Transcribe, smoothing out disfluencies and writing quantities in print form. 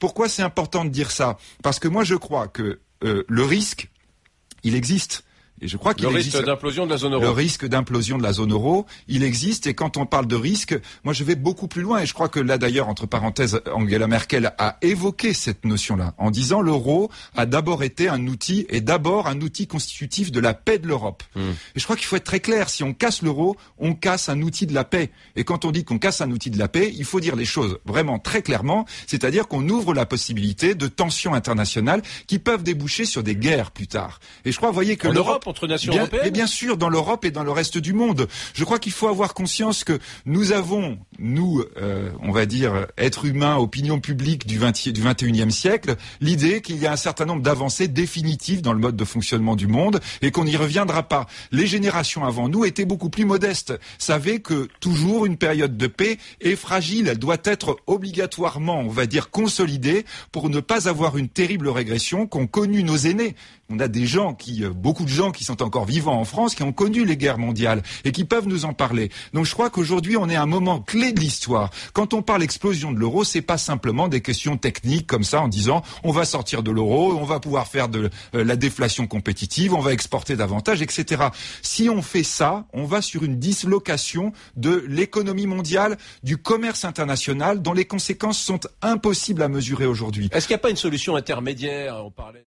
Pourquoi c'est important de dire ça ? Parce que moi je crois que le risque, il existe. Et je crois qu'il existe. Le risque d'implosion de la zone euro. Le risque d'implosion de la zone euro, il existe. Et quand on parle de risque, moi je vais beaucoup plus loin. Et je crois que là d'ailleurs, entre parenthèses, Angela Merkel a évoqué cette notion-là en disant l'euro a d'abord été un outil constitutif de la paix de l'Europe. Et je crois qu'il faut être très clair. Si on casse l'euro, on casse un outil de la paix. Et quand on dit qu'on casse un outil de la paix, il faut dire les choses vraiment très clairement. C'est-à-dire qu'on ouvre la possibilité de tensions internationales qui peuvent déboucher sur des guerres plus tard. Et je crois, vous voyez que l'Europe entre nations européennes. Et bien sûr, dans l'Europe et dans le reste du monde. Je crois qu'il faut avoir conscience que nous avons, on va dire, êtres humains, opinion publique du 21e siècle, l'idée qu'il y a un certain nombre d'avancées définitives dans le mode de fonctionnement du monde et qu'on n'y reviendra pas. Les générations avant nous étaient beaucoup plus modestes, savaient que toujours une période de paix est fragile, elle doit être obligatoirement, on va dire, consolidée pour ne pas avoir une terrible régression qu'ont connue nos aînés. On a beaucoup de gens qui sont encore vivants en France, qui ont connu les guerres mondiales et qui peuvent nous en parler. Donc je crois qu'aujourd'hui, on est à un moment clé de l'histoire. Quand on parle explosion de l'euro, c'est pas simplement des questions techniques comme ça en disant on va sortir de l'euro, on va pouvoir faire de la déflation compétitive, on va exporter davantage, etc. Si on fait ça, on va sur une dislocation de l'économie mondiale, du commerce international, dont les conséquences sont impossibles à mesurer aujourd'hui. Est-ce qu'il n'y a pas une solution intermédiaire ? On parlait